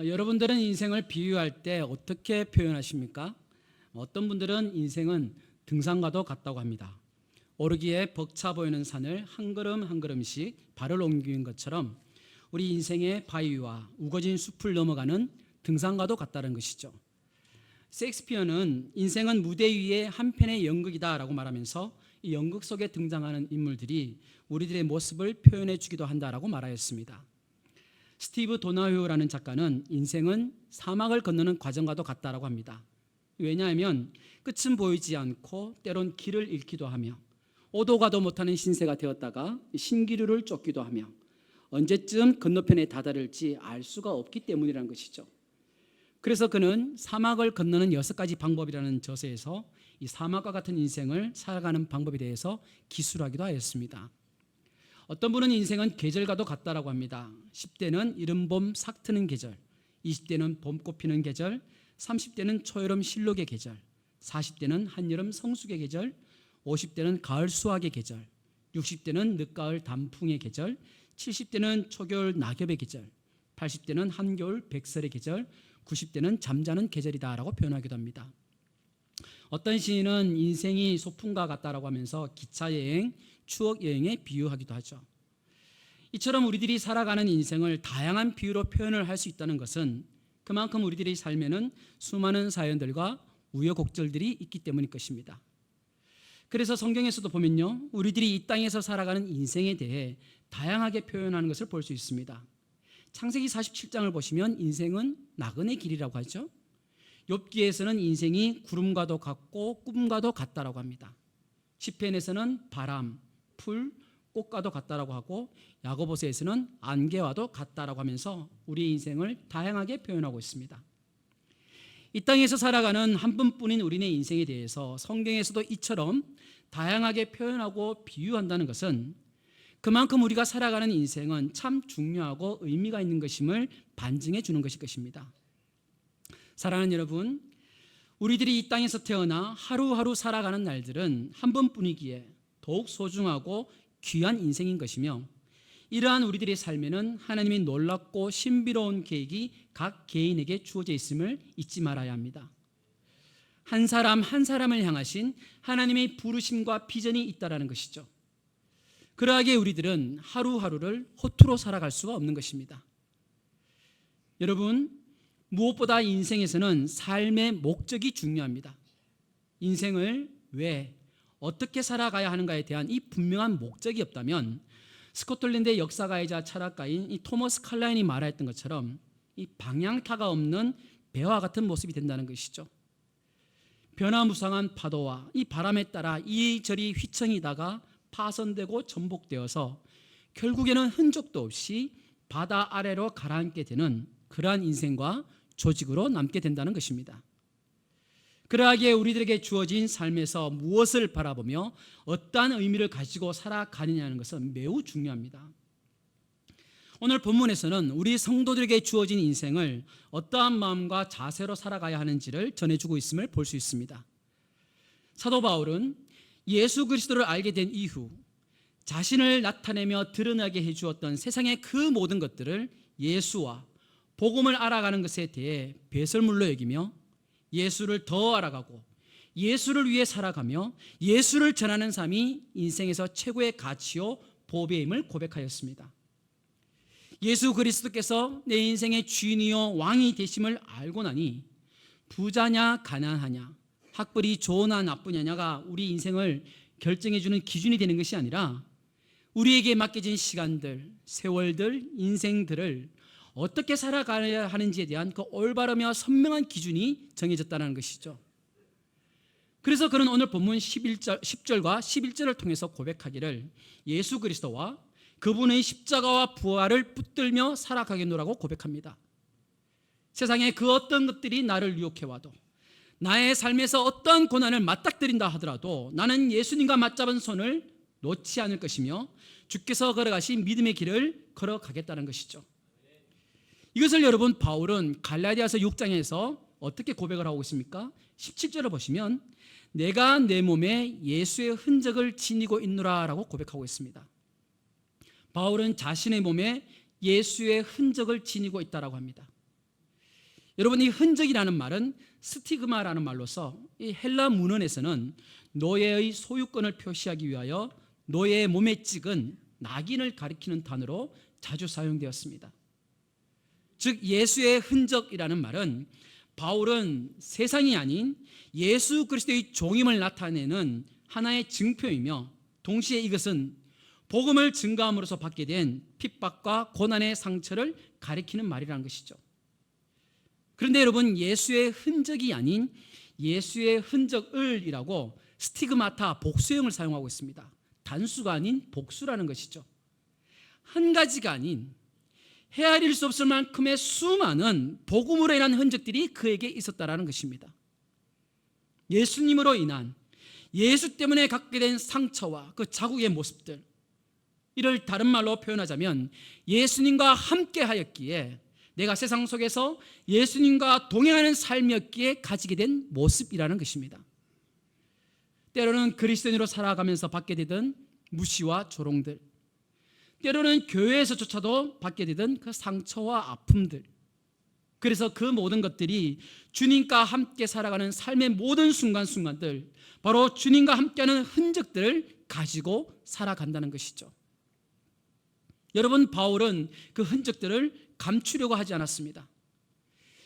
여러분들은 인생을 비유할 때 어떻게 표현하십니까? 어떤 분들은 인생은 등산과도 같다고 합니다. 오르기에 벅차 보이는 산을 한 걸음 한 걸음씩 발을 옮기는 것처럼 우리 인생의 바위와 우거진 숲을 넘어가는 등산과도 같다는 것이죠. 셰익스피어는 인생은 무대 위의 한 편의 연극이다라고 말하면서 이 연극 속에 등장하는 인물들이 우리들의 모습을 표현해 주기도 한다라고 말하였습니다. 스티브 도나휴라는 작가는 인생은 사막을 건너는 과정과도 같다라고 합니다. 왜냐하면 끝은 보이지 않고 때론 길을 잃기도 하며 오도 가도 못하는 신세가 되었다가 신기루를 쫓기도 하며 언제쯤 건너편에 다다를지 알 수가 없기 때문이라는 것이죠. 그래서 그는 사막을 건너는 6가지 방법이라는 저서에서 이 사막과 같은 인생을 살아가는 방법에 대해서 기술하기도 하였습니다. 어떤 분은 인생은 계절과도 같다라고 합니다. 10대는 이른봄 싹 트는 계절, 20대는 봄꽃 피는 계절, 30대는 초여름 실록의 계절, 40대는 한여름 성숙의 계절, 50대는 가을 수확의 계절, 60대는 늦가을 단풍의 계절, 70대는 초겨울 낙엽의 계절, 80대는 한겨울 백설의 계절, 90대는 잠자는 계절이다라고 표현하기도 합니다. 어떤 시인은 인생이 소풍과 같다라고 하면서 기차여행, 추억여행에 비유하기도 하죠. 이처럼 우리들이 살아가는 인생을 다양한 비유로 표현을 할 수 있다는 것은 그만큼 우리들의 삶에는 수많은 사연들과 우여곡절들이 있기 때문일 것입니다. 그래서 성경에서도 보면요, 우리들이 이 땅에서 살아가는 인생에 대해 다양하게 표현하는 것을 볼 수 있습니다. 창세기 47장을 보시면 인생은 나그네 길이라고 하죠. 욥기에서는 인생이 구름과도 같고 꿈과도 같다라고 합니다. 시편에서는 바람, 풀, 꽃과도 같다라고 하고 야고보서에서는 안개와도 같다라고 하면서 우리의 인생을 다양하게 표현하고 있습니다. 이 땅에서 살아가는 한 분뿐인 우리의 인생에 대해서 성경에서도 이처럼 다양하게 표현하고 비유한다는 것은 그만큼 우리가 살아가는 인생은 참 중요하고 의미가 있는 것임을 반증해 주는 것일 것입니다. 사랑하는 여러분, 우리들이 이 땅에서 태어나 하루하루 살아가는 날들은 한 번뿐이기에 더욱 소중하고 귀한 인생인 것이며 이러한 우리들의 삶에는 하나님의 놀랍고 신비로운 계획이 각 개인에게 주어져 있음을 잊지 말아야 합니다. 한 사람 한 사람을 향하신 하나님의 부르심과 비전이 있다라는 것이죠. 그러하기에 우리들은 하루하루를 허투루 살아갈 수가 없는 것입니다. 여러분, 무엇보다 인생에서는 삶의 목적이 중요합니다. 인생을 왜, 어떻게 살아가야 하는가에 대한 이 분명한 목적이 없다면 스코틀랜드의 역사가이자 철학가인 이 토머스 칼라인이 말했던 것처럼 이 방향타가 없는 배와 같은 모습이 된다는 것이죠. 변화무쌍한 파도와 이 바람에 따라 이리저리 휘청이다가 파손되고 전복되어서 결국에는 흔적도 없이 바다 아래로 가라앉게 되는 그러한 인생과 조직으로 남게 된다는 것입니다. 그러하기에 우리들에게 주어진 삶에서 무엇을 바라보며 어떠한 의미를 가지고 살아가느냐는 것은 매우 중요합니다. 오늘 본문에서는 우리 성도들에게 주어진 인생을 어떠한 마음과 자세로 살아가야 하는지를 전해주고 있음을 볼 수 있습니다. 사도 바울은 예수 그리스도를 알게 된 이후 자신을 나타내며 드러나게 해주었던 세상의 그 모든 것들을 예수와 복음을 알아가는 것에 대해 배설물로 여기며 예수를 더 알아가고 예수를 위해 살아가며 예수를 전하는 삶이 인생에서 최고의 가치요 보배임을 고백하였습니다. 예수 그리스도께서 내 인생의 주인이요 왕이 되심을 알고 나니 부자냐 가난하냐 학벌이 좋으나 나쁘냐가 우리 인생을 결정해주는 기준이 되는 것이 아니라 우리에게 맡겨진 시간들, 세월들, 인생들을 어떻게 살아가야 하는지에 대한 그 올바르며 선명한 기준이 정해졌다는 것이죠. 그래서 그는 오늘 본문 10절과 11절을 통해서 고백하기를 예수 그리스도와 그분의 십자가와 부활을 붙들며 살아가겠노라고 고백합니다. 세상에 그 어떤 것들이 나를 유혹해와도, 나의 삶에서 어떠한 고난을 맞닥뜨린다 하더라도 나는 예수님과 맞잡은 손을 놓지 않을 것이며 주께서 걸어가신 믿음의 길을 걸어가겠다는 것이죠. 이것을 여러분 바울은 갈라디아서 6장에서 어떻게 고백을 하고 있습니까? 17절을 보시면 내가 내 몸에 예수의 흔적을 지니고 있노라 라고 고백하고 있습니다. 바울은 자신의 몸에 예수의 흔적을 지니고 있다라고 합니다. 여러분, 이 흔적이라는 말은 스티그마라는 말로서 이 헬라 문헌에서는 노예의 소유권을 표시하기 위하여 노예의 몸에 찍은 낙인을 가리키는 단어로 자주 사용되었습니다. 즉 예수의 흔적이라는 말은 바울은 세상이 아닌 예수 그리스도의 종임을 나타내는 하나의 증표이며, 동시에 이것은 복음을 증거함으로써 받게 된 핍박과 고난의 상처를 가리키는 말이라는 것이죠. 그런데 여러분, 예수의 흔적이 아닌 예수의 흔적을이라고 스티그마타, 복수형을 사용하고 있습니다. 단수가 아닌 복수라는 것이죠. 한 가지가 아닌 헤아릴 수 없을 만큼의 수많은 복음으로 인한 흔적들이 그에게 있었다라는 것입니다. 예수님으로 인한, 예수 때문에 갖게 된 상처와 그 자국의 모습들, 이를 다른 말로 표현하자면 예수님과 함께 하였기에, 내가 세상 속에서 예수님과 동행하는 삶이었기에 가지게 된 모습이라는 것입니다. 때로는 그리스도인으로 살아가면서 받게 되던 무시와 조롱들, 때로는 교회에서조차도 받게 되던 그 상처와 아픔들, 그래서 그 모든 것들이 주님과 함께 살아가는 삶의 모든 순간순간들, 바로 주님과 함께하는 흔적들을 가지고 살아간다는 것이죠. 여러분, 바울은 그 흔적들을 감추려고 하지 않았습니다.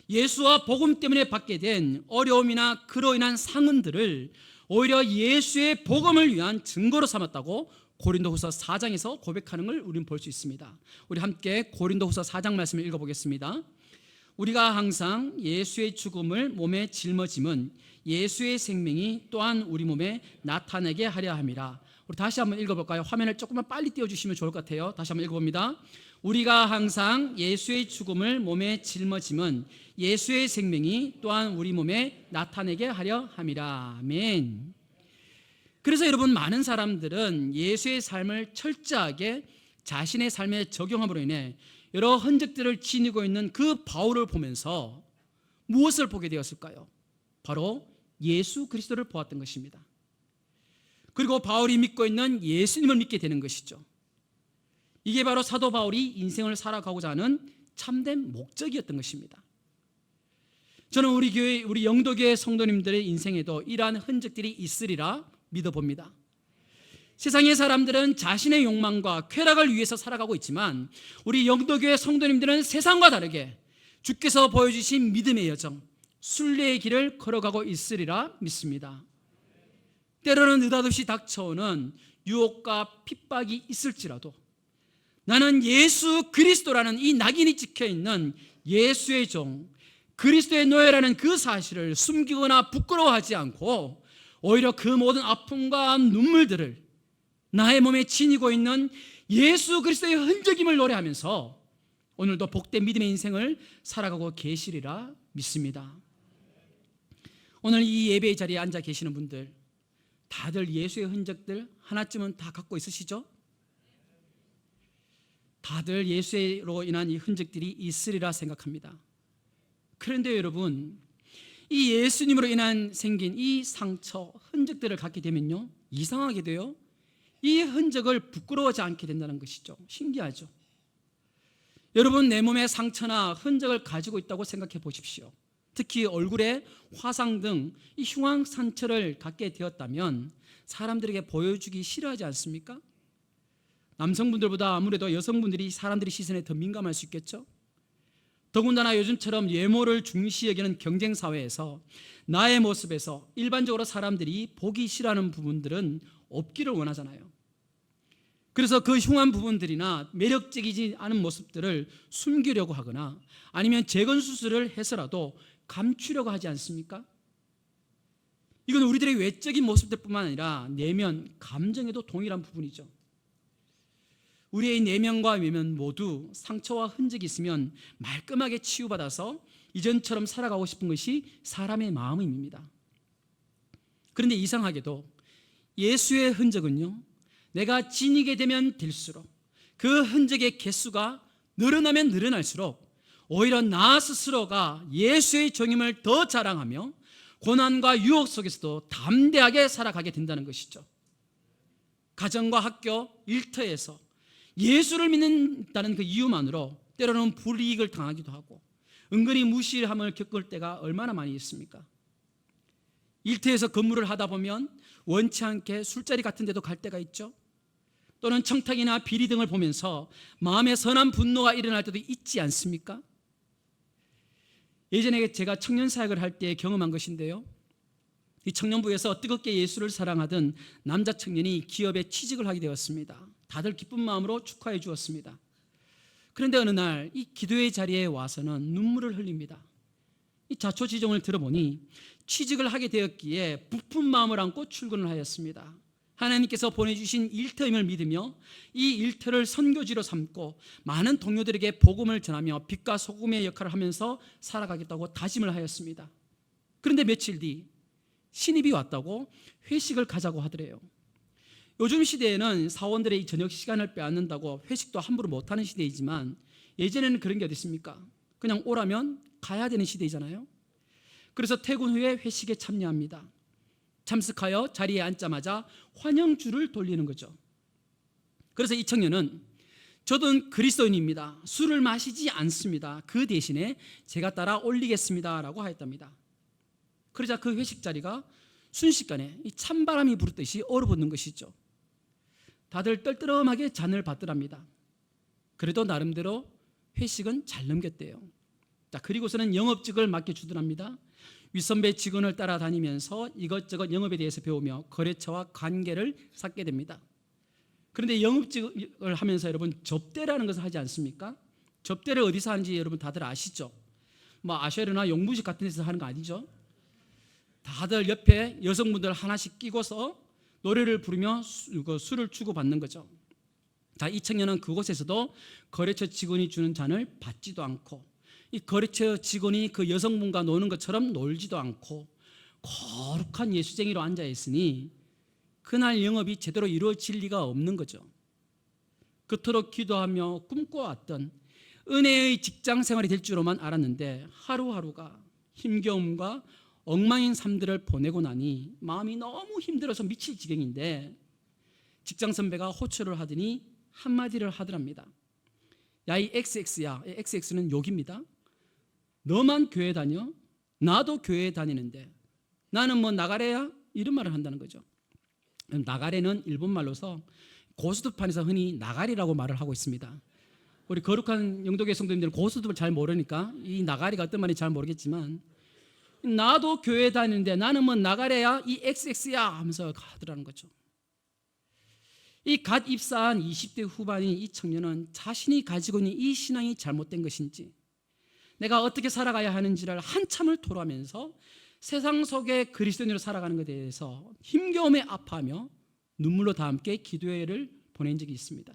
예수와 복음 때문에 받게 된 어려움이나 그로 인한 상흔들을 오히려 예수의 복음을 위한 증거로 삼았다고 고린도후서 4장에서 고백하는 걸 우리는 볼 수 있습니다. 우리 함께 고린도후서 4장 말씀을 읽어보겠습니다. 우리가 항상 예수의 죽음을 몸에 짊어짐은 예수의 생명이 또한 우리 몸에 나타내게 하려 함이라. 우리 다시 한번 읽어볼까요? 화면을 조금만 빨리 띄워주시면 좋을 것 같아요. 다시 한번 읽어봅니다. 우리가 항상 예수의 죽음을 몸에 짊어짐은 예수의 생명이 또한 우리 몸에 나타내게 하려 함이라. 아멘. 그래서 여러분, 많은 사람들은 예수의 삶을 철저하게 자신의 삶에 적용함으로 인해 여러 흔적들을 지니고 있는 그 바울을 보면서 무엇을 보게 되었을까요? 바로 예수 그리스도를 보았던 것입니다. 그리고 바울이 믿고 있는 예수님을 믿게 되는 것이죠. 이게 바로 사도 바울이 인생을 살아가고자 하는 참된 목적이었던 것입니다. 저는 우리 교회, 우리 영도교회 성도님들의 인생에도 이러한 흔적들이 있으리라 믿어봅니다. 세상의 사람들은 자신의 욕망과 쾌락을 위해서 살아가고 있지만 우리 영도교회 성도님들은 세상과 다르게 주께서 보여주신 믿음의 여정, 순례의 길을 걸어가고 있으리라 믿습니다. 때로는 느닷없이 닥쳐오는 유혹과 핍박이 있을지라도 나는 예수 그리스도라는 이 낙인이 찍혀있는 예수의 종, 그리스도의 노예라는 그 사실을 숨기거나 부끄러워하지 않고 오히려 그 모든 아픔과 눈물들을 나의 몸에 지니고 있는 예수 그리스도의 흔적임을 노래하면서 오늘도 복된 믿음의 인생을 살아가고 계시리라 믿습니다. 오늘 이 예배의 자리에 앉아 계시는 분들, 다들 예수의 흔적들 하나쯤은 다 갖고 있으시죠? 다들 예수로 인한 이 흔적들이 있으리라 생각합니다. 그런데 여러분, 이 예수님으로 인한 생긴 이 상처, 흔적들을 갖게 되면요, 이상하게도요, 이 흔적을 부끄러워하지 않게 된다는 것이죠. 신기하죠? 여러분, 내 몸에 상처나 흔적을 가지고 있다고 생각해 보십시오. 특히 얼굴에 화상 등 이 흉한 상처를 갖게 되었다면 사람들에게 보여주기 싫어하지 않습니까? 남성분들보다 아무래도 여성분들이 사람들의 시선에 더 민감할 수 있겠죠? 더군다나 요즘처럼 외모를 중시 여기는 경쟁 사회에서 나의 모습에서 일반적으로 사람들이 보기 싫어하는 부분들은 없기를 원하잖아요. 그래서 그 흉한 부분들이나 매력적이지 않은 모습들을 숨기려고 하거나 아니면 재건 수술을 해서라도 감추려고 하지 않습니까? 이건 우리들의 외적인 모습들뿐만 아니라 내면, 감정에도 동일한 부분이죠. 우리의 내면과 외면 모두 상처와 흔적이 있으면 말끔하게 치유받아서 이전처럼 살아가고 싶은 것이 사람의 마음입니다. 그런데 이상하게도 예수의 흔적은요, 내가 지니게 되면 될수록 그 흔적의 개수가 늘어나면 늘어날수록 오히려 나 스스로가 예수의 종임을 더 자랑하며 고난과 유혹 속에서도 담대하게 살아가게 된다는 것이죠. 가정과 학교, 일터에서 예수를 믿는다는 그 이유만으로 때로는 불이익을 당하기도 하고 은근히 무시함을 겪을 때가 얼마나 많이 있습니까? 일터에서 근무를 하다 보면 원치 않게 술자리 같은 데도 갈 때가 있죠. 또는 청탁이나 비리 등을 보면서 마음에 선한 분노가 일어날 때도 있지 않습니까? 예전에 제가 청년 사역을 할 때 경험한 것인데요, 이 청년부에서 뜨겁게 예수를 사랑하던 남자 청년이 기업에 취직을 하게 되었습니다. 다들 기쁜 마음으로 축하해 주었습니다. 그런데 어느 날 이 기도의 자리에 와서는 눈물을 흘립니다. 이 자초지종을 들어보니 취직을 하게 되었기에 부푼 마음을 안고 출근을 하였습니다. 하나님께서 보내주신 일터임을 믿으며 이 일터를 선교지로 삼고 많은 동료들에게 복음을 전하며 빛과 소금의 역할을 하면서 살아가겠다고 다짐을 하였습니다. 그런데 며칠 뒤 신입이 왔다고 회식을 가자고 하더래요. 요즘 시대에는 사원들의 이 저녁 시간을 빼앗는다고 회식도 함부로 못하는 시대이지만 예전에는 그런 게 어디 있습니까? 그냥 오라면 가야 되는 시대이잖아요. 그래서 퇴근 후에 회식에 참여합니다. 참석하여 자리에 앉자마자 환영주를 돌리는 거죠. 그래서 이 청년은 저도 그리스도인입니다. 술을 마시지 않습니다. 그 대신에 제가 따라 올리겠습니다 라고 하였답니다. 그러자 그 회식 자리가 순식간에 이 찬바람이 부르듯이 얼어붙는 것이죠. 다들 떨떠름하게 잔을 받더랍니다. 그래도 나름대로 회식은 잘 넘겼대요. 자, 그리고서는 영업직을 맡겨주더랍니다. 윗선배 직원을 따라다니면서 이것저것 영업에 대해서 배우며 거래처와 관계를 쌓게 됩니다. 그런데 영업직을 하면서 여러분 접대라는 것을 하지 않습니까? 접대를 어디서 하는지 여러분 다들 아시죠? 뭐 아쉐르나 용무식 같은 데서 하는 거 아니죠? 다들 옆에 여성분들 하나씩 끼고서 노래를 부르며 술을 주고받는 거죠. 자, 이 청년은 그곳에서도 거래처 직원이 주는 잔을 받지도 않고 이 거래처 직원이 그 여성분과 노는 것처럼 놀지도 않고 거룩한 예수쟁이로 앉아 있으니 그날 영업이 제대로 이루어질 리가 없는 거죠. 그토록 기도하며 꿈꿔왔던 은혜의 직장 생활이 될 줄로만 알았는데 하루하루가 힘겨움과 엉망인 삶들을 보내고 나니 마음이 너무 힘들어서 미칠 지경인데 직장 선배가 호출을 하더니 한마디를 하더랍니다. 야, 이 XX야. XX는 욕입니다. 너만 교회 다녀? 나도 교회 다니는데 나는 뭐 나가래야? 이런 말을 한다는 거죠. 나가래는 일본말로서 고스톱판에서 흔히 나가리라고 말을 하고 있습니다. 우리 거룩한 영도교회 성도님들은 고스톱을 잘 모르니까 이 나가리가 어떤 말인지 잘 모르겠지만 나도 교회 다니는데 나는 뭐 나가래야? 이 XX야 하면서 하더라는 거죠. 이 갓 입사한 20대 후반인 이 청년은 자신이 가지고 있는 이 신앙이 잘못된 것인지 내가 어떻게 살아가야 하는지를 한참을 토로하면서 세상 속에 그리스도인으로 살아가는 것에 대해서 힘겨움에 아파하며 눈물로 다 함께 기도회를 보낸 적이 있습니다.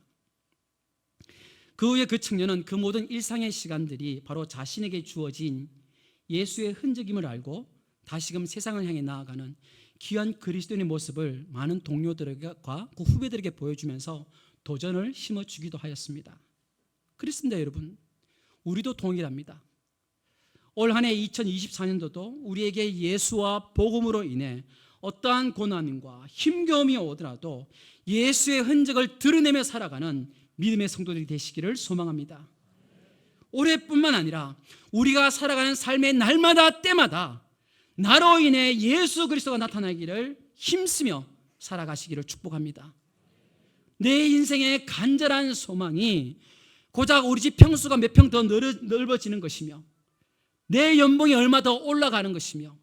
그 후에 그 청년은 그 모든 일상의 시간들이 바로 자신에게 주어진 예수의 흔적임을 알고 다시금 세상을 향해 나아가는 귀한 그리스도인의 모습을 많은 동료들과 그 후배들에게 보여주면서 도전을 심어주기도 하였습니다. 그렇습니다, 여러분. 우리도 동일합니다. 올 한 해 2024년도도 우리에게 예수와 복음으로 인해 어떠한 고난과 힘겨움이 오더라도 예수의 흔적을 드러내며 살아가는 믿음의 성도들이 되시기를 소망합니다. 올해뿐만 아니라 우리가 살아가는 삶의 날마다 때마다 나로 인해 예수 그리스도가 나타나기를 힘쓰며 살아가시기를 축복합니다. 내 인생의 간절한 소망이 고작 우리 집 평수가 몇 평 더 넓어지는 것이며 내 연봉이 얼마 더 올라가는 것이며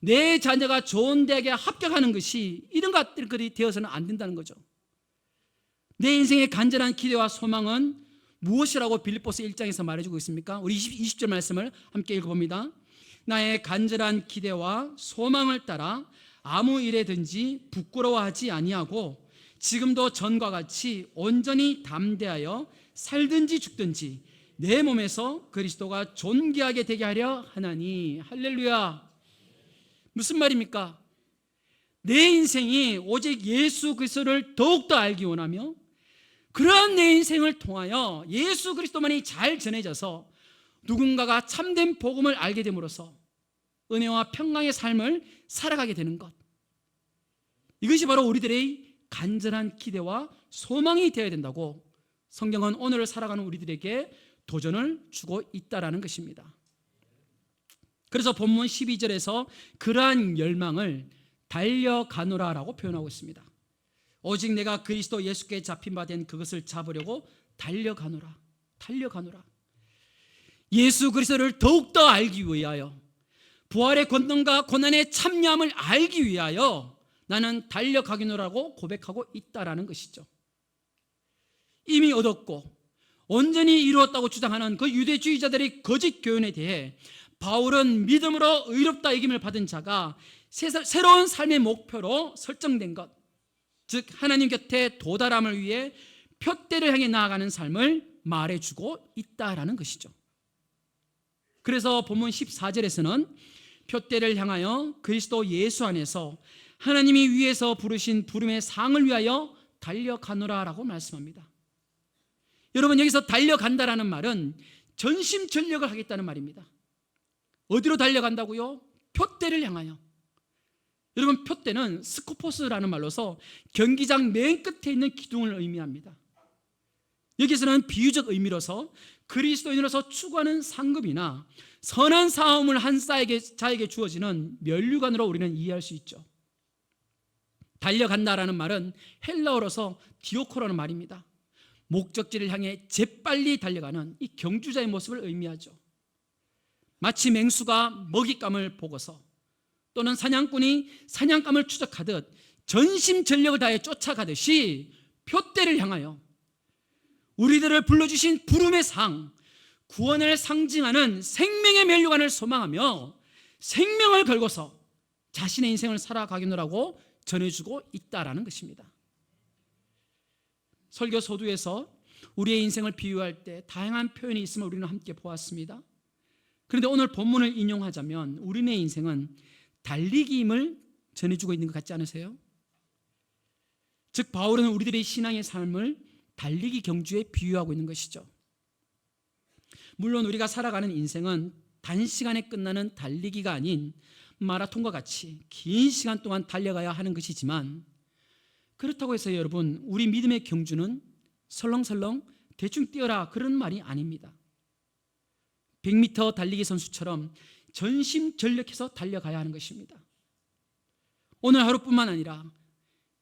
내 자녀가 좋은 대학에 합격하는 것이 이런 것들이 되어서는 안 된다는 거죠. 내 인생의 간절한 기대와 소망은 무엇이라고 빌립보서 1장에서 말해주고 있습니까? 우리 20절 말씀을 함께 읽어봅니다. 나의 간절한 기대와 소망을 따라 아무 일에든지 부끄러워하지 아니하고 지금도 전과 같이 온전히 담대하여 살든지 죽든지 내 몸에서 그리스도가 존귀하게 되게 하려 하나니. 할렐루야. 무슨 말입니까? 내 인생이 오직 예수 그리스도를 더욱더 알기 원하며 그러한 내 인생을 통하여 예수 그리스도만이 잘 전해져서 누군가가 참된 복음을 알게 됨으로써 은혜와 평강의 삶을 살아가게 되는 것, 이것이 바로 우리들의 간절한 기대와 소망이 되어야 된다고 성경은 오늘을 살아가는 우리들에게 도전을 주고 있다라는 것입니다. 그래서 본문 12절에서 그러한 열망을 달려가노라라고 표현하고 있습니다. 오직 내가 그리스도 예수께 잡힌 바 된 그것을 잡으려고 달려가노라. 달려가노라. 예수 그리스도를 더욱더 알기 위하여, 부활의 권능과 고난의 참여함을 알기 위하여 나는 달려가기노라고 고백하고 있다라는 것이죠. 이미 얻었고 온전히 이루었다고 주장하는 그 유대주의자들의 거짓 교훈에 대해 바울은 믿음으로 의롭다 여김을 받은 자가 새로운 삶의 목표로 설정된 것, 즉 하나님 곁에 도달함을 위해 표대를 향해 나아가는 삶을 말해주고 있다라는 것이죠. 그래서 본문 14절에서는 표대를 향하여 그리스도 예수 안에서 하나님이 위에서 부르신 부름의 상을 위하여 달려가노라라고 말씀합니다. 여러분, 여기서 달려간다라는 말은 전심전력을 하겠다는 말입니다. 어디로 달려간다고요? 표대를 향하여. 여러분, 표대는 스코포스라는 말로서 경기장 맨 끝에 있는 기둥을 의미합니다. 여기서는 비유적 의미로서 그리스도인으로서 추구하는 상급이나 선한 사움을 한 자에게 주어지는 면류관으로 우리는 이해할 수 있죠. 달려간다라는 말은 헬라어로서 디오코라는 말입니다. 목적지를 향해 재빨리 달려가는 이 경주자의 모습을 의미하죠. 마치 맹수가 먹잇감을 보고서 또는 사냥꾼이 사냥감을 추적하듯 전심전력을 다해 쫓아가듯이 표대를 향하여 우리들을 불러주신 부름의 상, 구원을 상징하는 생명의 면류관을 소망하며 생명을 걸고서 자신의 인생을 살아가기노라고 전해주고 있다라는 것입니다. 설교 서두에서 우리의 인생을 비유할 때 다양한 표현이 있음을 우리는 함께 보았습니다. 그런데 오늘 본문을 인용하자면 우리의 인생은 달리기임을 전해주고 있는 것 같지 않으세요? 즉 바울은 우리들의 신앙의 삶을 달리기 경주에 비유하고 있는 것이죠. 물론 우리가 살아가는 인생은 단시간에 끝나는 달리기가 아닌 마라톤과 같이 긴 시간 동안 달려가야 하는 것이지만, 그렇다고 해서 여러분, 우리 믿음의 경주는 설렁설렁 대충 뛰어라 그런 말이 아닙니다. 100m 달리기 선수처럼 전심전력해서 달려가야 하는 것입니다. 오늘 하루뿐만 아니라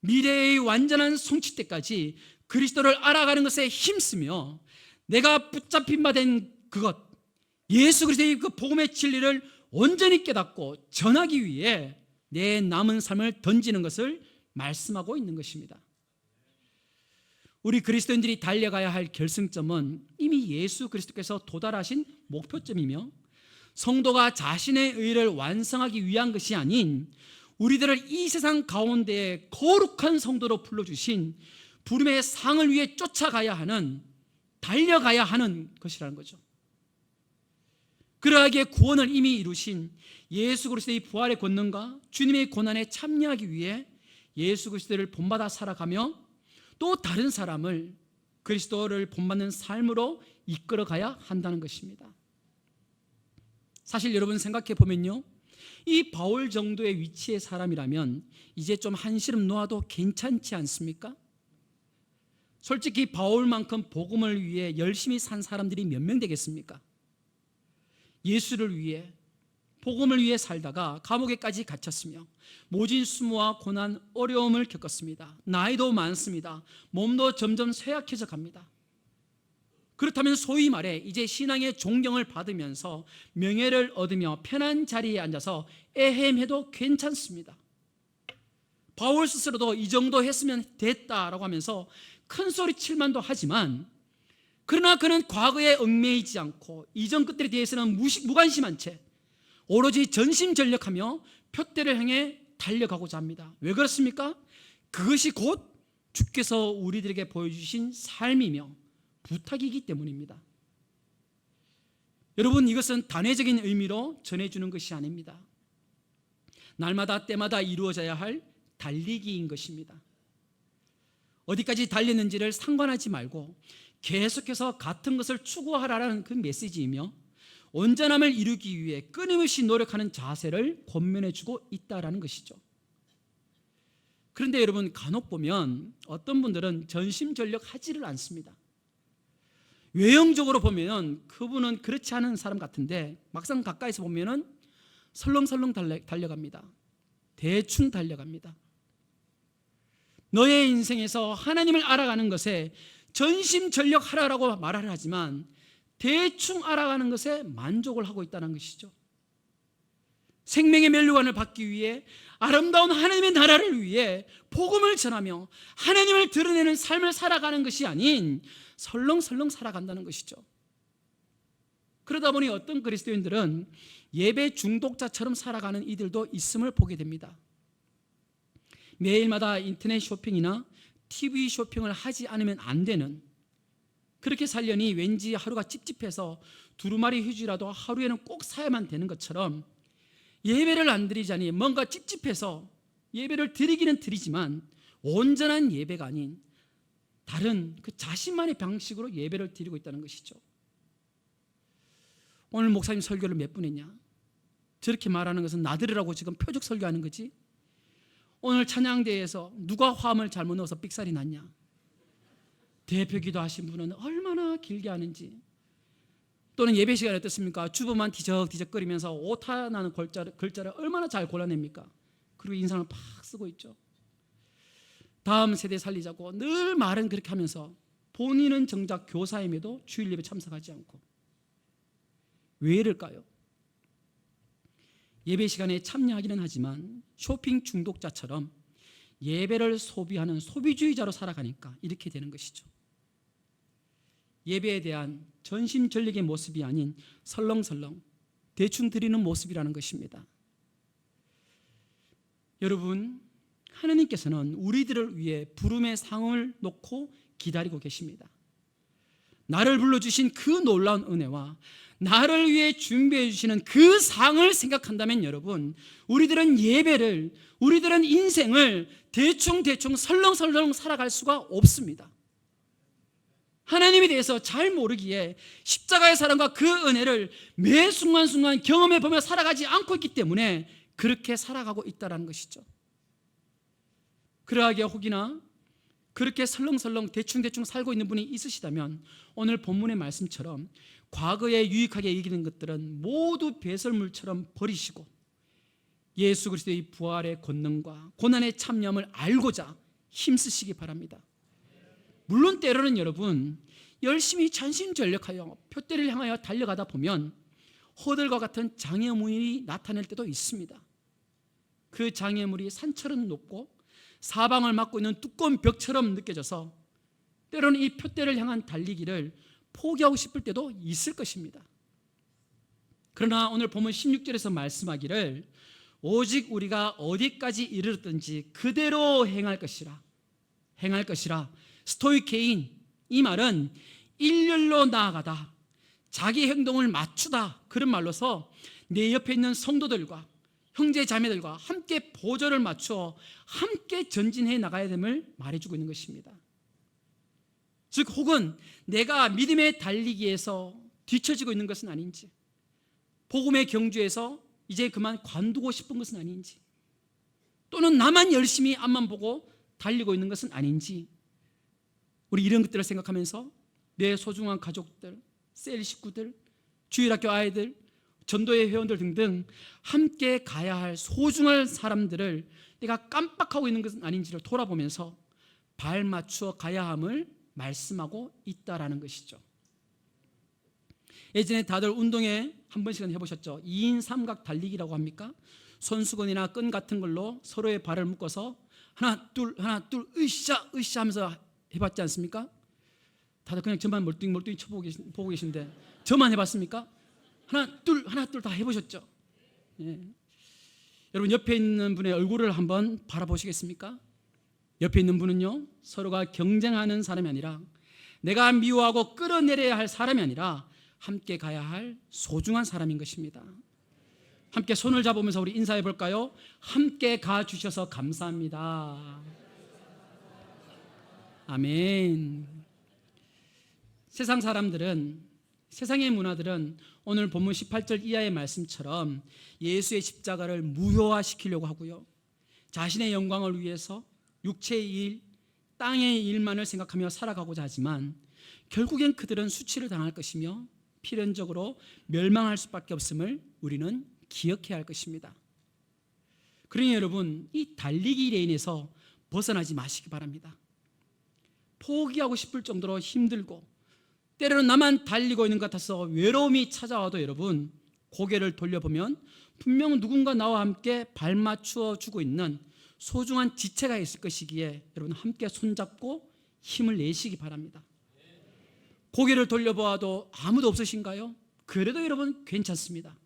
미래의 완전한 성취 때까지 그리스도를 알아가는 것에 힘쓰며 내가 붙잡힌 바 된 그것, 예수 그리스도의 그 복음의 진리를 온전히 깨닫고 전하기 위해 내 남은 삶을 던지는 것을 말씀하고 있는 것입니다. 우리 그리스도인들이 달려가야 할 결승점은 이미 예수 그리스도께서 도달하신 목표점이며 성도가 자신의 의를 완성하기 위한 것이 아닌 우리들을 이 세상 가운데에 거룩한 성도로 불러주신 부름의 상을 위해 쫓아가야 하는, 달려가야 하는 것이라는 거죠. 그러하기에 구원을 이미 이루신 예수 그리스도의 부활의 권능과 주님의 고난에 참여하기 위해 예수 그리스도를 본받아 살아가며 또 다른 사람을 그리스도를 본받는 삶으로 이끌어가야 한다는 것입니다. 사실 여러분 생각해 보면요, 이 바울 정도의 위치의 사람이라면 이제 좀 한시름 놓아도 괜찮지 않습니까? 솔직히 바울만큼 복음을 위해 열심히 산 사람들이 몇 명 되겠습니까? 예수를 위해, 복음을 위해 살다가 감옥에까지 갇혔으며 모진 수모와 고난, 어려움을 겪었습니다. 나이도 많습니다. 몸도 점점 쇠약해져 갑니다. 그렇다면 소위 말해 이제 신앙의 존경을 받으면서 명예를 얻으며 편한 자리에 앉아서 애헴해도 괜찮습니다. 바울 스스로도 이 정도 했으면 됐다라고 하면서 큰 소리 칠만도 하지만, 그러나 그는 과거에 얽매이지 않고 이전 것들에 대해서는 무관심한 채 오로지 전심전력하며 표대를 향해 달려가고자 합니다. 왜 그렇습니까? 그것이 곧 주께서 우리들에게 보여주신 삶이며 부탁이기 때문입니다. 여러분, 이것은 단회적인 의미로 전해주는 것이 아닙니다. 날마다 때마다 이루어져야 할 달리기인 것입니다. 어디까지 달렸는지를 상관하지 말고 계속해서 같은 것을 추구하라는 그 메시지이며 온전함을 이루기 위해 끊임없이 노력하는 자세를 권면해주고 있다는 것이죠. 그런데 여러분, 간혹 보면 어떤 분들은 전심전력하지를 않습니다. 외형적으로 보면 그분은 그렇지 않은 사람 같은데 막상 가까이서 보면 설렁설렁 달려갑니다. 대충 달려갑니다. 너의 인생에서 하나님을 알아가는 것에 전심전력하라고 말을 하지만 대충 알아가는 것에 만족을 하고 있다는 것이죠. 생명의 면류관을 받기 위해 아름다운 하나님의 나라를 위해 복음을 전하며 하나님을 드러내는 삶을 살아가는 것이 아닌 설렁설렁 살아간다는 것이죠. 그러다 보니 어떤 그리스도인들은 예배 중독자처럼 살아가는 이들도 있음을 보게 됩니다. 매일마다 인터넷 쇼핑이나 TV 쇼핑을 하지 않으면 안 되는, 그렇게 살려니 왠지 하루가 찝찝해서 두루마리 휴지라도 하루에는 꼭 사야만 되는 것처럼 예배를 안 드리자니 뭔가 찝찝해서 예배를 드리기는 드리지만 온전한 예배가 아닌 다른 그 자신만의 방식으로 예배를 드리고 있다는 것이죠. 오늘 목사님 설교를 몇 분 했냐? 저렇게 말하는 것은 나들으라고 지금 표적 설교하는 거지. 오늘 찬양대회에서 누가 화음을 잘못 넣어서 삑살이 났냐? 대표 기도하신 분은 얼마나 길게 하는지, 또는 예배 시간에 어떻습니까? 주보만 뒤적뒤적거리면서 오타 나는 글자를 얼마나 잘 골라냅니까? 그리고 인상을 팍 쓰고 있죠. 다음 세대 살리자고 늘 말은 그렇게 하면서 본인은 정작 교사임에도 주일 예배 참석하지 않고. 왜 이럴까요? 예배 시간에 참여하기는 하지만 쇼핑 중독자처럼 예배를 소비하는 소비주의자로 살아가니까 이렇게 되는 것이죠. 예배에 대한 전심전력의 모습이 아닌 설렁설렁 대충 드리는 모습이라는 것입니다. 여러분, 하나님께서는 우리들을 위해 부름의 상을 놓고 기다리고 계십니다. 나를 불러주신 그 놀라운 은혜와 나를 위해 준비해 주시는 그 상을 생각한다면 여러분, 우리들은 예배를, 우리들은 인생을 대충 설렁설렁 살아갈 수가 없습니다. 하나님에 대해서 잘 모르기에 십자가의 사랑과 그 은혜를 매 순간순간 경험해 보며 살아가지 않고 있기 때문에 그렇게 살아가고 있다는 것이죠. 그러하기에 혹이나 그렇게 설렁설렁 대충 살고 있는 분이 있으시다면 오늘 본문의 말씀처럼 과거에 유익하게 여기는 것들은 모두 배설물처럼 버리시고 예수 그리스도의 부활의 권능과 고난의 참여함을 알고자 힘쓰시기 바랍니다. 물론 때로는 여러분, 열심히 전심전력하여 표대를 향하여 달려가다 보면 호들과 같은 장애물이 나타낼 때도 있습니다. 그 장애물이 산처럼 높고 사방을 막고 있는 두꺼운 벽처럼 느껴져서 때로는 이 표대를 향한 달리기를 포기하고 싶을 때도 있을 것입니다. 그러나 오늘 본문 16절에서 말씀하기를 오직 우리가 어디까지 이르렀든지 그대로 행할 것이라. 스토이케인, 이 말은 일렬로 나아가다, 자기 행동을 맞추다, 그런 말로서 내 옆에 있는 성도들과 형제 자매들과 함께 보조를 맞추어 함께 전진해 나가야 됨을 말해주고 있는 것입니다. 즉 혹은 내가 믿음의 달리기에서 뒤처지고 있는 것은 아닌지, 복음의 경주에서 이제 그만 관두고 싶은 것은 아닌지, 또는 나만 열심히 앞만 보고 달리고 있는 것은 아닌지, 우리 이런 것들을 생각하면서 내 소중한 가족들, 셀 식구들, 주일학교 아이들, 전도회 회원들 등등 함께 가야 할 소중한 사람들을 내가 깜빡하고 있는 것은 아닌지를 돌아보면서 발 맞추어 가야 함을 말씀하고 있다라는 것이죠. 예전에 다들 운동회 한 번씩은 해보셨죠? 2인 삼각 달리기라고 합니까? 손수건이나 끈 같은 걸로 서로의 발을 묶어서 하나 둘 으쌰 하면서 해봤지 않습니까? 다들 그냥 저만 멀뚱히 보고 계신데 저만 해봤습니까? 하나 둘 다 해보셨죠? 예. 여러분, 옆에 있는 분의 얼굴을 한번 바라보시겠습니까? 옆에 있는 분은요, 서로가 경쟁하는 사람이 아니라, 내가 미워하고 끌어내려야 할 사람이 아니라 함께 가야 할 소중한 사람인 것입니다. 함께 손을 잡으면서 우리 인사해 볼까요? 함께 가주셔서 감사합니다. 아멘. 세상 사람들은, 세상의 문화들은 오늘 본문 18절 이하의 말씀처럼 예수의 십자가를 무효화시키려고 하고요, 자신의 영광을 위해서 육체의 일, 땅의 일만을 생각하며 살아가고자 하지만 결국엔 그들은 수치를 당할 것이며 필연적으로 멸망할 수밖에 없음을 우리는 기억해야 할 것입니다. 그러니 여러분, 이 달리기 레인에서 벗어나지 마시기 바랍니다. 포기하고 싶을 정도로 힘들고 때로는 나만 달리고 있는 것 같아서 외로움이 찾아와도 여러분, 고개를 돌려보면 분명 누군가 나와 함께 발맞추어 주고 있는 소중한 지체가 있을 것이기에 여러분, 함께 손잡고 힘을 내시기 바랍니다. 고개를 돌려보아도 아무도 없으신가요? 그래도 여러분 괜찮습니다.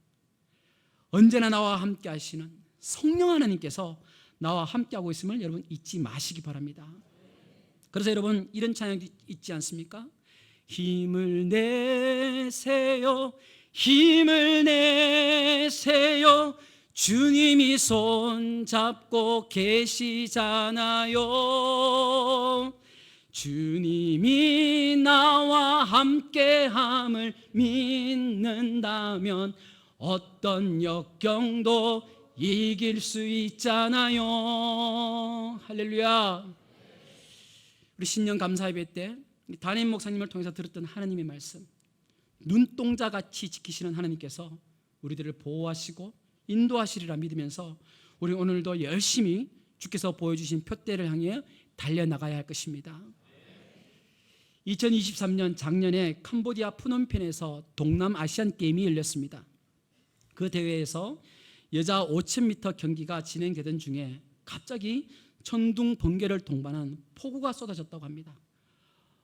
언제나 나와 함께 하시는 성령 하나님께서 나와 함께 하고 있음을 여러분 잊지 마시기 바랍니다. 그래서 여러분, 이런 찬양 있지 않습니까? 힘을 내세요, 힘을 내세요, 주님이 손잡고 계시잖아요. 주님이 나와 함께함을 믿는다면 어떤 역경도 이길 수 있잖아요. 할렐루야. 우리 신년 감사 예배 때 담임 목사님을 통해서 들었던 하나님의 말씀, 눈동자같이 지키시는 하나님께서 우리들을 보호하시고 인도하시리라 믿으면서 우리 오늘도 열심히 주께서 보여주신 표대를 향해 달려나가야 할 것입니다. 2023년 작년에 캄보디아 푸놈펜에서 동남아시안 게임이 열렸습니다. 그 대회에서 여자 5000m 경기가 진행되던 중에 갑자기 천둥 번개를 동반한 폭우가 쏟아졌다고 합니다.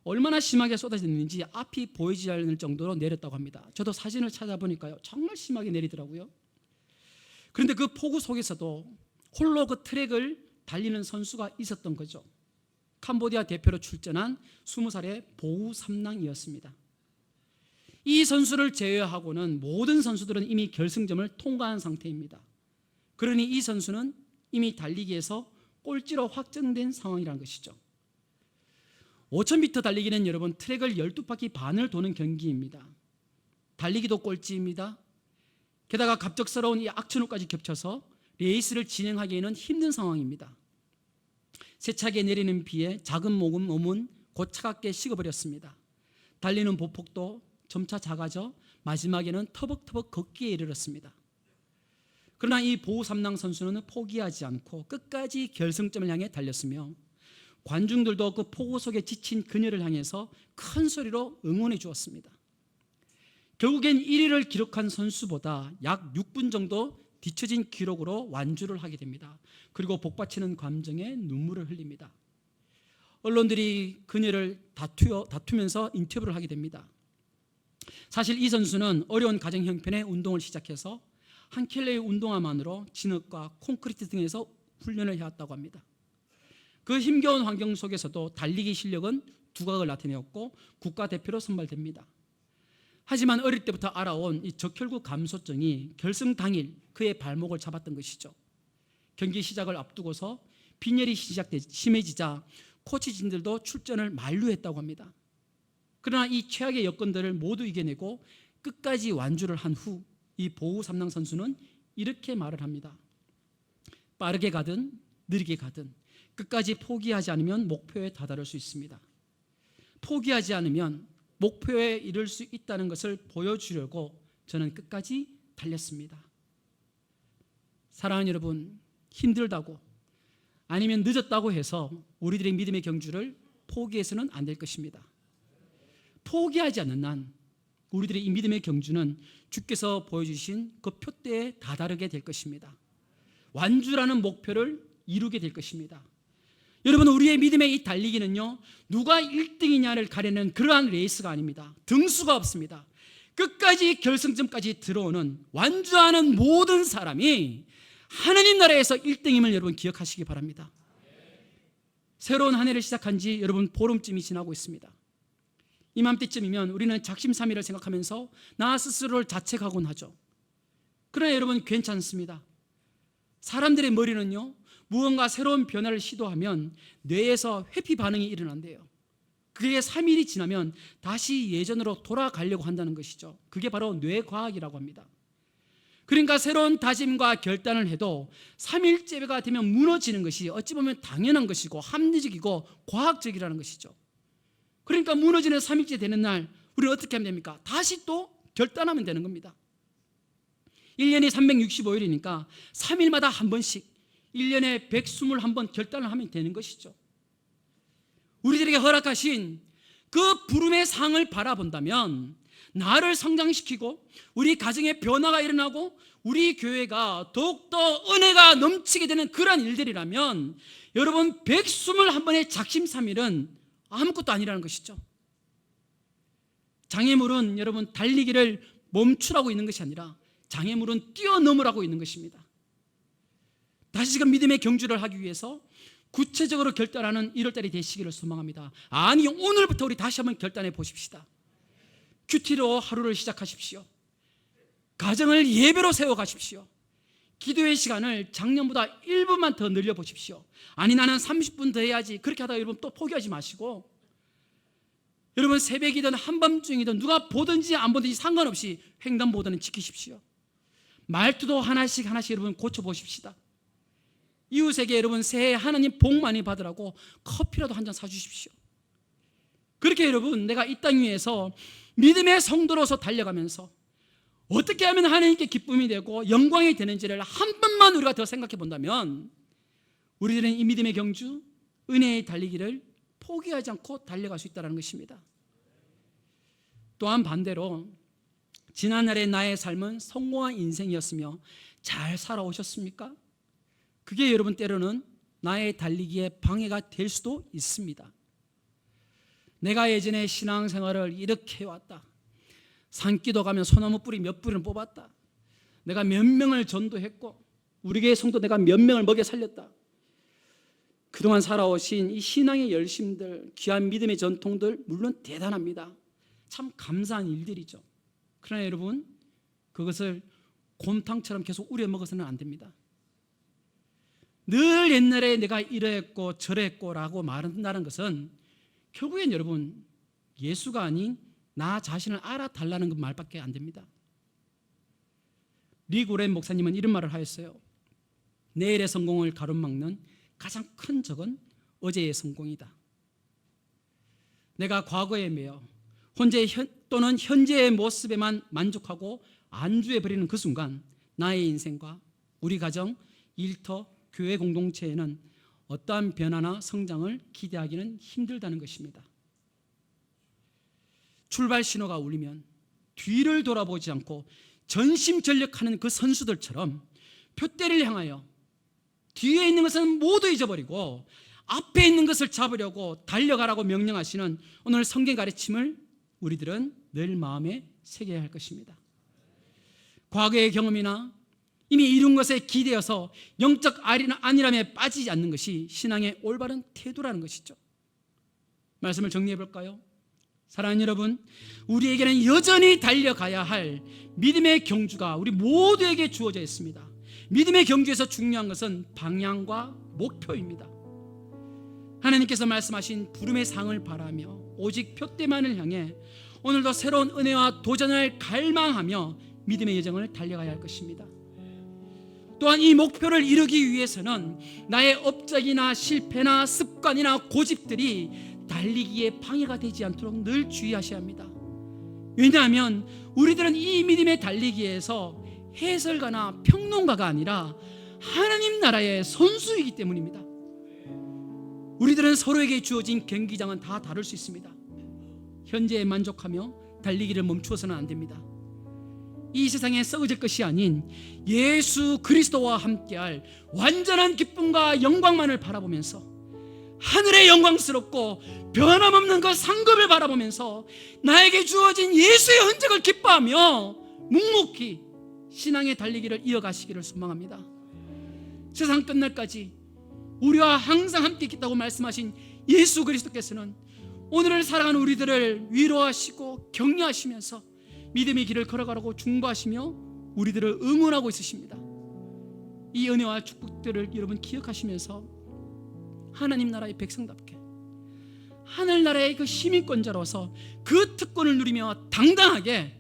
얼마나 심하게 쏟아졌는지 앞이 보이지 않을 정도로 내렸다고 합니다. 저도 사진을 찾아보니까요, 정말 심하게 내리더라고요. 그런데 그 폭우 속에서도 홀로 그 트랙을 달리는 선수가 있었던 거죠. 캄보디아 대표로 출전한 20살의 보우 삼낭이었습니다. 이 선수를 제외하고는 모든 선수들은 이미 결승점을 통과한 상태입니다. 그러니 이 선수는 이미 달리기에서 꼴찌로 확정된 상황이라는 것이죠. 5000m 달리기는 여러분, 트랙을 12바퀴 반을 도는 경기입니다. 달리기도 꼴찌입니다. 게다가 갑작스러운 이 악천후까지 겹쳐서 레이스를 진행하기에는 힘든 상황입니다. 세차게 내리는 비에 작은 몸은 곧 차갑게 식어버렸습니다. 달리는 보폭도 점차 작아져 마지막에는 터벅터벅 걷기에 이르렀습니다. 그러나 이 보우 삼낭 선수는 포기하지 않고 끝까지 결승점을 향해 달렸으며 관중들도 그 폭우 속에 지친 그녀를 향해서 큰 소리로 응원해 주었습니다. 결국엔 1위를 기록한 선수보다 약 6분 정도 뒤처진 기록으로 완주를 하게 됩니다. 그리고 복받치는 감정에 눈물을 흘립니다. 언론들이 그녀를 다투면서 인터뷰를 하게 됩니다. 사실 이 선수는 어려운 가정 형편의 운동을 시작해서 한 켤레의 운동화만으로 진흙과 콘크리트 등에서 훈련을 해왔다고 합니다. 그 힘겨운 환경 속에서도 달리기 실력은 두각을 나타내었고 국가대표로 선발됩니다. 하지만 어릴 때부터 알아온 이 적혈구 감소증이 결승 당일 그의 발목을 잡았던 것이죠. 경기 시작을 앞두고서 빈혈이 심해지자 코치진들도 출전을 만류했다고 합니다. 그러나 이 최악의 여건들을 모두 이겨내고 끝까지 완주를 한 후 이 보우 삼낭 선수는 이렇게 말을 합니다. 빠르게 가든 느리게 가든 끝까지 포기하지 않으면 목표에 다다를 수 있습니다. 포기하지 않으면 목표에 이를 수 있다는 것을 보여주려고 저는 끝까지 달렸습니다. 사랑하는 여러분, 힘들다고 아니면 늦었다고 해서 우리들의 믿음의 경주를 포기해서는 안 될 것입니다. 포기하지 않는 한 우리들의 이 믿음의 경주는 주께서 보여주신 그 표대에 다다르게 될 것입니다. 완주라는 목표를 이루게 될 것입니다. 여러분, 우리의 믿음의 이 달리기는요, 누가 1등이냐를 가리는 그러한 레이스가 아닙니다. 등수가 없습니다. 끝까지 결승점까지 들어오는 완주하는 모든 사람이 하나님 나라에서 1등임을 여러분 기억하시기 바랍니다. 새로운 한 해를 시작한 지 여러분 보름쯤이 지나고 있습니다. 이맘때쯤이면 우리는 작심삼일을 생각하면서 나 스스로를 자책하곤 하죠. 그러나 여러분 괜찮습니다. 사람들의 머리는요, 무언가 새로운 변화를 시도하면 뇌에서 회피 반응이 일어난대요. 그게 3일이 지나면 다시 예전으로 돌아가려고 한다는 것이죠. 그게 바로 뇌과학이라고 합니다. 그러니까 새로운 다짐과 결단을 해도 3일째가 되면 무너지는 것이 어찌 보면 당연한 것이고 합리적이고 과학적이라는 것이죠. 그러니까 무너지는 3일째 되는 날 우리는 어떻게 하면 됩니까? 다시 또 결단하면 되는 겁니다. 1년이 365일이니까 3일마다 한 번씩 1년에 121번 결단을 하면 되는 것이죠. 우리들에게 허락하신 그 부름의 상을 바라본다면 나를 성장시키고 우리 가정에 변화가 일어나고 우리 교회가 더욱더 은혜가 넘치게 되는 그러한 일들이라면 여러분 121번의 작심삼일은 아무것도 아니라는 것이죠. 장애물은 여러분 달리기를 멈추라고 있는 것이 아니라 장애물은 뛰어넘으라고 있는 것입니다. 다시금 믿음의 경주를 하기 위해서 구체적으로 결단하는 1월달이 되시기를 소망합니다. 아니, 오늘부터 우리 다시 한번 결단해 보십시다. 큐티로 하루를 시작하십시오. 가정을 예배로 세워가십시오. 기도의 시간을 작년보다 1분만 더 늘려보십시오. 아니, 나는 30분 더 해야지. 그렇게 하다가 여러분 또 포기하지 마시고, 여러분 새벽이든 한밤중이든 누가 보든지 안 보든지 상관없이 횡단보도는 지키십시오. 말투도 하나씩 여러분 고쳐보십시다. 이웃에게 여러분 새해 하나님 복 많이 받으라고 커피라도 한 잔 사주십시오. 그렇게 여러분 내가 이 땅 위에서 믿음의 성도로서 달려가면서 어떻게 하면 하나님께 기쁨이 되고 영광이 되는지를 한 번만 우리가 더 생각해 본다면 우리들은 이 믿음의 경주, 은혜의 달리기를 포기하지 않고 달려갈 수 있다는 것입니다. 또한 반대로 지난날의 나의 삶은 성공한 인생이었으며 잘 살아오셨습니까? 그게 여러분 때로는 나의 달리기에 방해가 될 수도 있습니다. 내가 예전에 신앙생활을 이렇게 해왔다. 산기도 가면 소나무 뿌리 몇 뿌리는 뽑았다. 내가 몇 명을 전도했고 우리 교회 성도 내가 몇 명을 먹여 살렸다. 그동안 살아오신 이 신앙의 열심들, 귀한 믿음의 전통들 물론 대단합니다. 참 감사한 일들이죠. 그러나 여러분 그것을 곰탕처럼 계속 우려 먹어서는 안 됩니다. 늘 옛날에 내가 이러했고 저랬고 라고 말한다는 것은 결국엔 여러분 예수가 아닌 나 자신을 알아달라는 그 말밖에 안 됩니다. 리 고렌 목사님은 이런 말을 하였어요. 내일의 성공을 가로막는 가장 큰 적은 어제의 성공이다. 내가 과거에 매여 또는 현재의 모습에만 만족하고 안주해버리는 그 순간 나의 인생과 우리 가정, 일터, 교회 공동체에는 어떠한 변화나 성장을 기대하기는 힘들다는 것입니다. 출발 신호가 울리면 뒤를 돌아보지 않고 전심전력하는 그 선수들처럼 표대를 향하여 뒤에 있는 것은 모두 잊어버리고 앞에 있는 것을 잡으려고 달려가라고 명령하시는 오늘 성경 가르침을 우리들은 늘 마음에 새겨야 할 것입니다. 과거의 경험이나 이미 이룬 것에 기대어서 영적 안일함에 빠지지 않는 것이 신앙의 올바른 태도라는 것이죠. 말씀을 정리해 볼까요? 사랑하는 여러분, 우리에게는 여전히 달려가야 할 믿음의 경주가 우리 모두에게 주어져 있습니다. 믿음의 경주에서 중요한 것은 방향과 목표입니다. 하나님께서 말씀하신 부름의 상을 바라며 오직 표대만을 향해 오늘도 새로운 은혜와 도전을 갈망하며 믿음의 여정을 달려가야 할 것입니다. 또한 이 목표를 이루기 위해서는 나의 업적이나 실패나 습관이나 고집들이 달리기에 방해가 되지 않도록 늘 주의하셔야 합니다. 왜냐하면 우리들은 이 믿음의 달리기에서 해설가나 평론가가 아니라 하나님 나라의 선수이기 때문입니다. 우리들은 서로에게 주어진 경기장은 다 다를 수 있습니다. 현재에 만족하며 달리기를 멈추어서는 안 됩니다. 이 세상에 썩어질 것이 아닌 예수 그리스도와 함께할 완전한 기쁨과 영광만을 바라보면서 하늘의 영광스럽고 변함없는 그 상급을 바라보면서 나에게 주어진 예수의 흔적을 기뻐하며 묵묵히 신앙의 달리기를 이어가시기를 소망합니다. 세상 끝날까지 우리와 항상 함께 있겠다고 말씀하신 예수 그리스도께서는 오늘을 살아가는 우리들을 위로하시고 격려하시면서 믿음의 길을 걸어가라고 중보하시며 우리들을 응원하고 있으십니다. 이 은혜와 축복들을 여러분 기억하시면서 하나님 나라의 백성답게 하늘나라의 그 시민권자로서 그 특권을 누리며 당당하게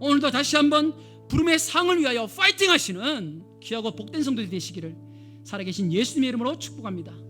오늘도 다시 한번 부름의 상을 위하여 파이팅 하시는 귀하고 복된 성도들이 되시기를 살아계신 예수님의 이름으로 축복합니다.